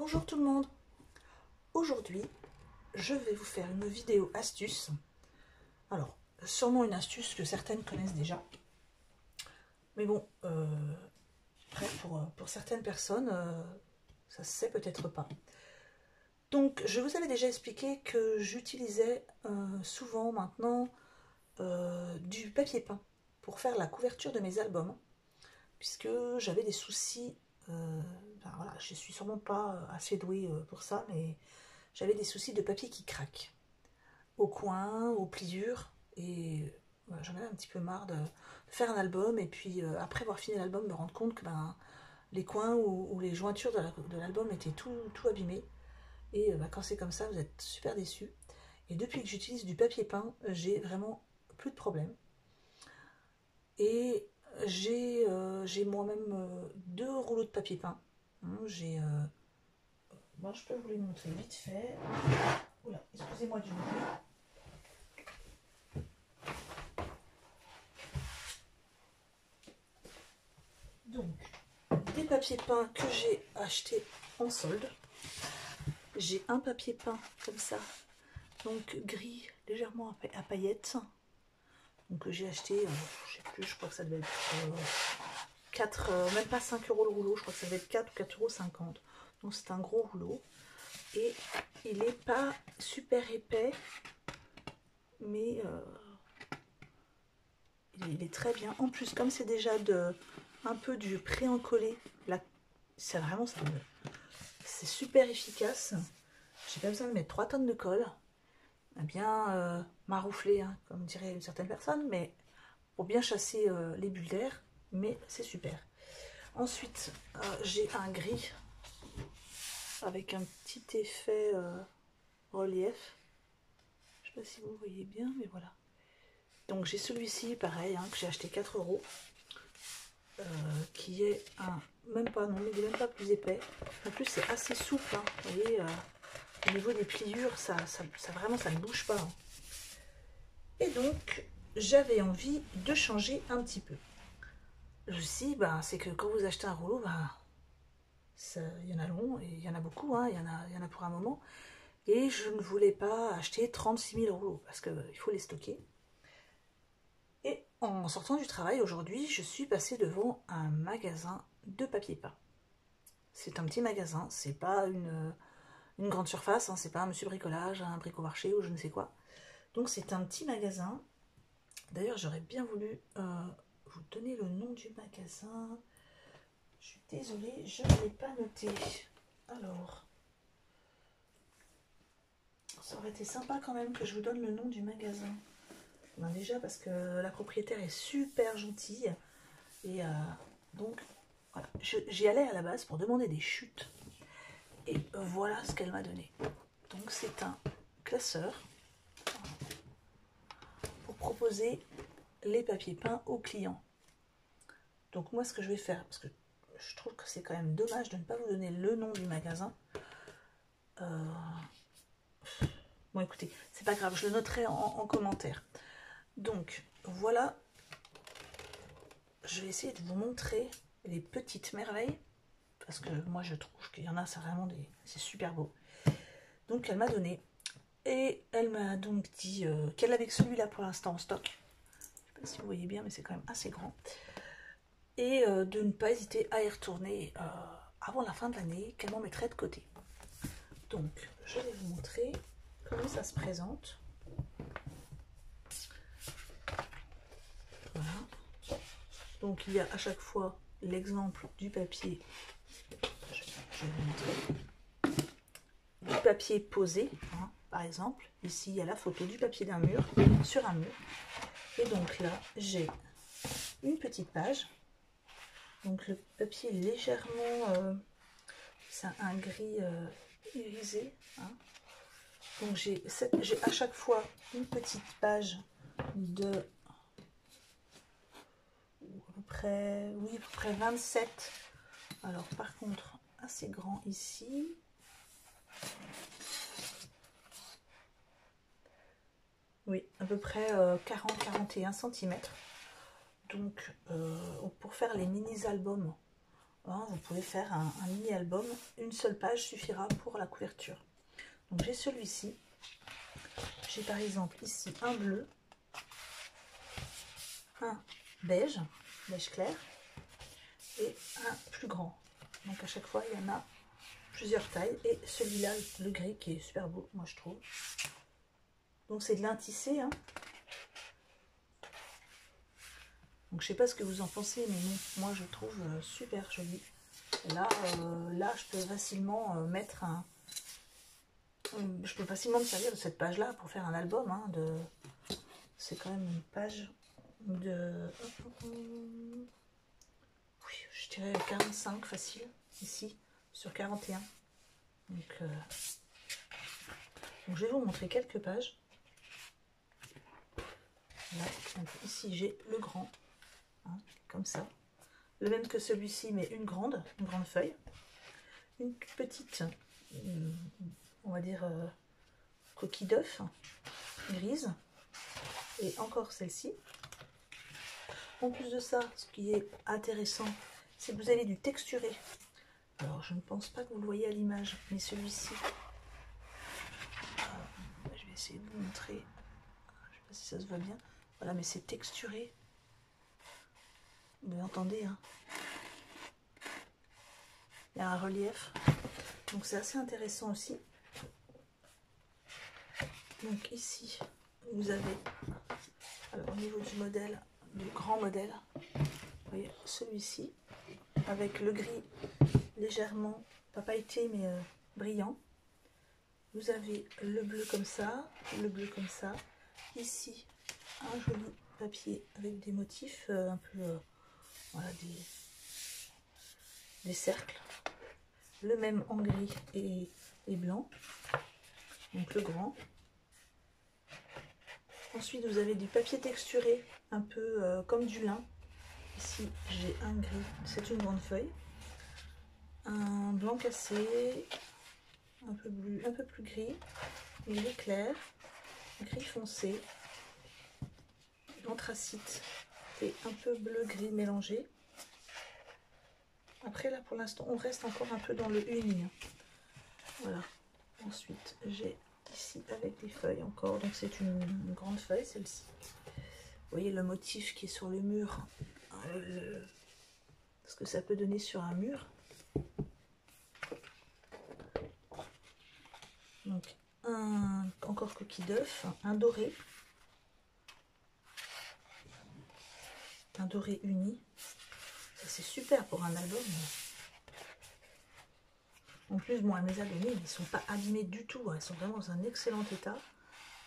Bonjour tout le monde. Aujourd'hui, je vais vous faire une vidéo astuce. Alors, sûrement une astuce que certaines connaissent déjà. Mais bon, après, pour certaines personnes, ça se sait peut-être pas. Donc, je vous avais déjà expliqué que j'utilisais souvent maintenant du papier peint pour faire la couverture de mes albums. Puisque j'avais des soucis, ben voilà, je suis sûrement pas assez douée pour ça, mais j'avais des soucis de papier qui craque au coin, aux pliures, et voilà, j'en avais un petit peu marre de faire un album, et puis après avoir fini l'album, me rendre compte que ben, les coins ou les jointures de l'album étaient tout abîmés, et ben, quand c'est comme ça, vous êtes super déçus. Et depuis que j'utilise du papier peint, j'ai vraiment plus de problèmes. Et j'ai moi-même 2 rouleaux de papier peint. J'ai bon, je peux vous les montrer vite fait. Oula, excusez-moi du bruit. Donc, des papiers peints que j'ai achetés en solde. J'ai un papier peint comme ça, donc gris, légèrement à paillettes. Donc j'ai acheté, je sais plus, je crois que ça devait être 4, même pas 5 € le rouleau, je crois que ça devait être 4 ou 4,50 €. Donc c'est un gros rouleau. Et il n'est pas super épais, mais il est très bien. En plus, comme c'est déjà un peu du pré-encollé, là, c'est vraiment ça. C'est super efficace. J'ai pas besoin de mettre 3 tonnes de colle. Bien maroufler, hein, comme dirait une certaine personne, mais pour bien chasser les bulles d'air. Mais c'est super. Ensuite, j'ai un gris avec un petit effet relief. Je sais pas si vous voyez bien, mais voilà. Donc j'ai celui-ci, pareil, hein, que j'ai acheté 4 €, qui est même pas, non, mais il n'est même pas plus épais. En plus, c'est assez souple, hein, vous voyez, au niveau des pliures, ça vraiment, ça ne bouge pas. Hein. Et donc, j'avais envie de changer un petit peu. Le souci, ben, c'est que quand vous achetez un rouleau, ben, il y en a long, et il y en a beaucoup, hein, il y en a pour un moment. Et je ne voulais pas acheter 36 000 rouleaux, parce qu'il faut les stocker. Et en sortant du travail aujourd'hui, je suis passée devant un magasin de papier peint. C'est un petit magasin, c'est pas une grande surface, hein, c'est pas un monsieur bricolage, un bricomarché ou je ne sais quoi. Donc c'est un petit magasin. D'ailleurs, j'aurais bien voulu vous donner le nom du magasin. Je suis désolée, je ne l'ai pas noté. Alors, ça aurait été sympa quand même que je vous donne le nom du magasin. Ben déjà parce que la propriétaire est super gentille. Et donc, voilà. J'y allais à la base pour demander des chutes. Et voilà ce qu'elle m'a donné. Donc c'est un classeur pour proposer les papiers peints aux clients. Donc moi ce que je vais faire, parce que je trouve que c'est quand même dommage de ne pas vous donner le nom du magasin. Bon écoutez, c'est pas grave, je le noterai en commentaire. Donc voilà, je vais essayer de vous montrer les petites merveilles. Parce que moi je trouve qu'il y en a, c'est vraiment c'est super beau. Donc elle m'a donné. Et elle m'a donc dit qu'elle avait celui-là pour l'instant en stock. Je ne sais pas si vous voyez bien, mais c'est quand même assez grand. Et de ne pas hésiter à y retourner avant la fin de l'année, qu'elle m'en mettrait de côté. Donc, je vais vous montrer comment ça se présente. Voilà. Donc, il y a à chaque fois l'exemple du papier. Je vais vous montrer. Du papier posé, hein, par exemple. Ici, il y a la photo du papier d'un mur sur un mur. Et donc là, j'ai une petite page. Donc le papier est légèrement, c'est un gris irisé. Hein. Donc j'ai à chaque fois une petite page de à peu près, oui, à peu près 27. Alors par contre, assez grand ici. Oui, à peu près 40-41 cm. Donc pour faire les mini-albums, hein, vous pouvez faire un mini-album. Une seule page suffira pour la couverture. Donc j'ai celui-ci. J'ai par exemple ici un bleu, un beige, beige clair, et un plus grand. Donc à chaque fois, il y en a plusieurs tailles. Et celui-là, le gris, qui est super beau, moi je trouve. Donc c'est de lin tissé, hein. Donc je sais pas ce que vous en pensez, mais non, moi je trouve super joli. Et là, je peux facilement mettre un... Je peux facilement me servir de cette page-là pour faire un album. Hein, c'est quand même une page de... Oui, je dirais 45 facile, ici, sur 41. Donc je vais vous montrer quelques pages. Là, donc ici j'ai le grand, hein, comme ça. Le même que celui-ci, mais une grande feuille. Une petite, on va dire, coquille d'œuf, grise. Et encore celle-ci. En plus de ça, ce qui est intéressant, c'est que vous avez du texturé. Alors, je ne pense pas que vous le voyez à l'image, mais celui-ci, je vais essayer de vous montrer. Je ne sais pas si ça se voit bien. Voilà, mais c'est texturé. Vous entendez, hein? Il y a un relief. Donc, c'est assez intéressant aussi. Donc, ici, vous avez, alors, au niveau du modèle, du grand modèle, vous voyez, celui-ci, avec le gris légèrement, pas pailleté, mais brillant. Vous avez le bleu comme ça, le bleu comme ça. Ici, un joli papier avec des motifs un peu, voilà, des cercles. Le même en gris et blanc. Donc le grand. Ensuite, vous avez du papier texturé, un peu comme du lin. Ici, j'ai un gris, c'est une grande feuille. Un blanc cassé, un peu plus gris, gris clair, gris foncé, anthracite et un peu bleu-gris mélangé. Après, là, pour l'instant, on reste encore un peu dans le uni. Voilà. Ensuite, j'ai ici avec des feuilles encore. Donc, c'est une grande feuille, celle-ci. Vous voyez le motif qui est sur le mur. Ce que ça peut donner sur un mur. Donc, encore coquille d'œuf, un doré. Un doré uni. Ça, c'est super pour un album. En plus, bon, elle me les a donnés, ils ne sont pas abîmés du tout. Ils sont vraiment dans un excellent état.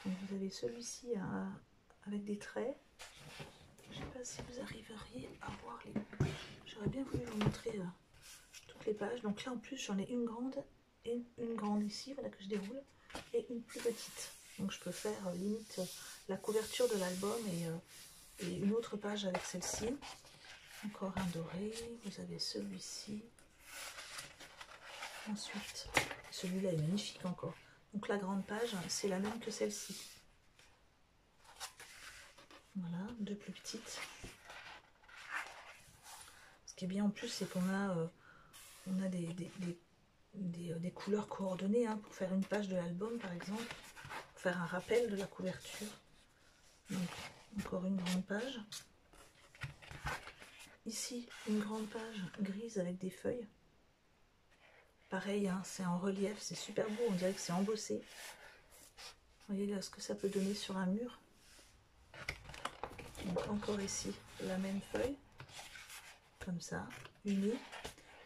Donc, vous avez celui-ci avec des traits. Je ne sais pas si vous arriveriez à voir les... J'aurais bien voulu vous montrer toutes les pages. Donc là, en plus, j'en ai une grande et une grande ici, voilà, que je déroule, et une plus petite. Donc, je peux faire limite la couverture de l'album et une autre page avec celle-ci. Encore un doré. Vous avez celui-ci. Ensuite, celui-là est magnifique encore. Donc la grande page, c'est la même que celle-ci. Voilà, deux plus petites. Ce qui est bien en plus, c'est qu'on a, des couleurs coordonnées, hein, pour faire une page de l'album, par exemple. Pour faire un rappel de la couverture. Donc, encore une grande page. Ici, une grande page grise avec des feuilles. Pareil, hein, c'est en relief, c'est super beau, on dirait que c'est embossé. Vous voyez là ce que ça peut donner sur un mur. Donc encore ici, la même feuille, comme ça, unie.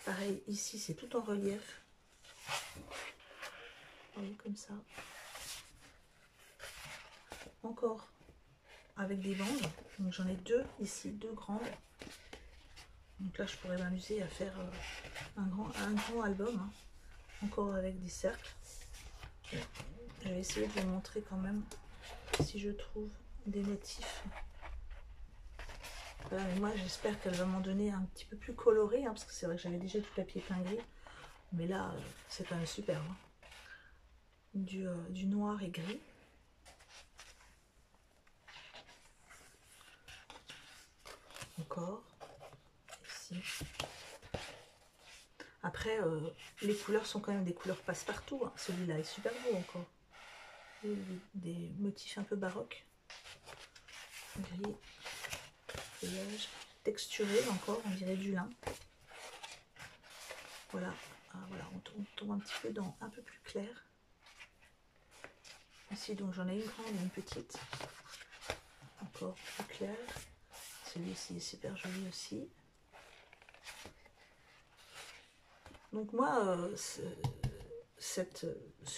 Pareil, ici c'est tout en relief. Vous voyez, comme ça. Encore avec des bandes. Donc j'en ai deux ici, deux grandes. Donc là je pourrais m'amuser à faire un grand album, hein. Encore avec des cercles. Je vais essayer de vous montrer quand même si je trouve des motifs. Voilà, mais moi j'espère qu'elle va m'en donner un petit peu plus coloré, hein, parce que c'est vrai que j'avais déjà du papier peint gris. Mais là, c'est quand même super. Hein. Du noir et gris. Encore. Ici. Après, les couleurs sont quand même des couleurs passe-partout. Hein. Celui-là est super beau encore. Des motifs un peu baroques. Gris, feuillage, texturé encore, on dirait du lin. Voilà, voilà, on tombe un petit peu dans un peu plus clair. Ici, donc j'en ai une grande et une petite. Encore plus clair. Celui-ci est super joli aussi. Donc moi,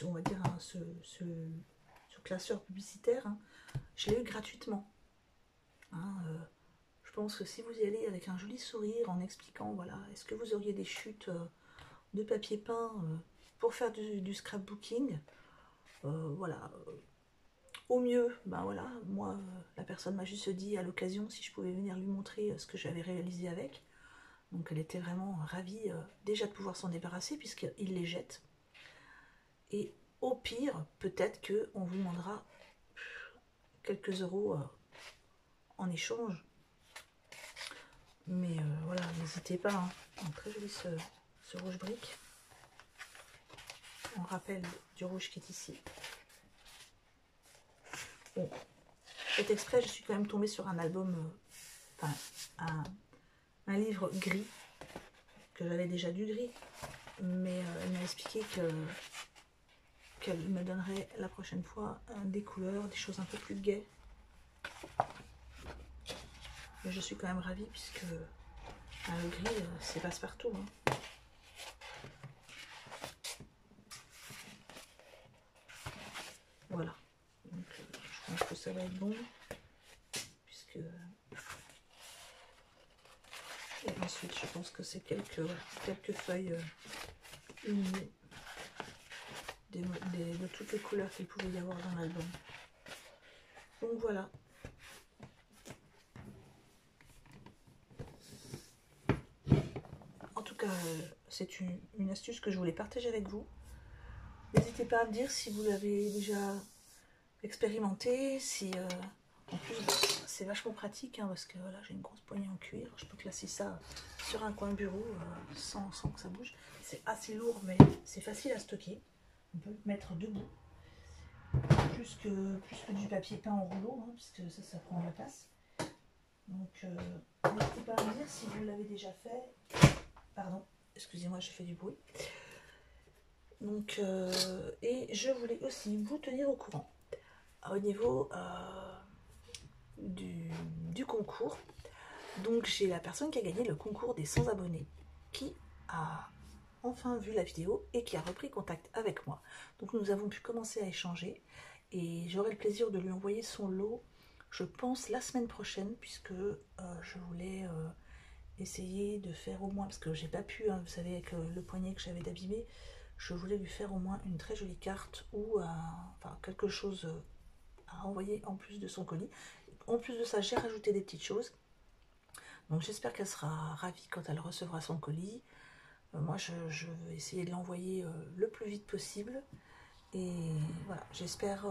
on va dire, hein, ce classeur publicitaire, hein, je l'ai eu gratuitement. Hein, je pense que si vous y allez avec un joli sourire en expliquant, voilà, est-ce que vous auriez des chutes de papier peint pour faire du scrapbooking, voilà. Au mieux, ben voilà, moi, la personne m'a juste dit à l'occasion si je pouvais venir lui montrer ce que j'avais réalisé avec. Donc elle était vraiment ravie déjà de pouvoir s'en débarrasser puisqu'il les jette. Et au pire, peut-être qu'on vous demandera quelques euros en échange. Mais voilà, n'hésitez pas. Hein. Donc, très joli ce rouge brique. On rappelle du rouge qui est ici. Bon, fait exprès, je suis quand même tombée sur un album, enfin un livre gris, que j'avais déjà du gris, mais elle m'a expliqué qu'elle me donnerait la prochaine fois des couleurs, des choses un peu plus gaies. Mais je suis quand même ravie puisque le gris, c'est passe-partout. Hein. Voilà. Donc, je pense que ça va être bon. Puisque... Et ensuite, je pense que c'est quelques feuilles unies de toutes les couleurs qu'il pouvait y avoir dans l'album. Donc voilà. En tout cas, c'est une astuce que je voulais partager avec vous. N'hésitez pas à me dire si vous l'avez déjà expérimenté, si en plus c'est vachement pratique hein, parce que voilà, j'ai une grosse poignée en cuir, je peux placer ça sur un coin bureau sans que ça bouge. C'est assez lourd mais c'est facile à stocker. On peut le mettre debout, plus que du papier peint en rouleau, hein, puisque ça prend de la place. Donc n'hésitez pas à me dire si vous l'avez déjà fait. Pardon, excusez-moi, j'ai fait du bruit. Donc, et je voulais aussi vous tenir au courant au niveau du concours. Donc j'ai la personne qui a gagné le concours des 100 abonnés qui a enfin vu la vidéo et qui a repris contact avec moi. Donc nous avons pu commencer à échanger et j'aurai le plaisir de lui envoyer son lot, je pense la semaine prochaine, puisque je voulais essayer de faire au moins, parce que j'ai pas pu, hein, vous savez, avec le poignet que j'avais d'abîmer, je voulais lui faire au moins une très jolie carte ou enfin, quelque chose à envoyer en plus de son colis. En plus de ça, j'ai rajouté des petites choses. Donc j'espère qu'elle sera ravie quand elle recevra son colis. Moi, je vais essayer de l'envoyer le plus vite possible. Et voilà, j'espère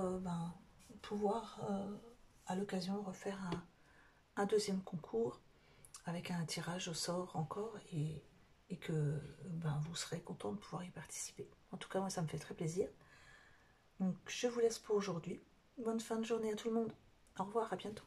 pouvoir à l'occasion refaire un deuxième concours avec un tirage au sort encore et que vous serez content de pouvoir y participer. En tout cas, moi, ça me fait très plaisir. Donc, je vous laisse pour aujourd'hui. Bonne fin de journée à tout le monde. Au revoir, à bientôt.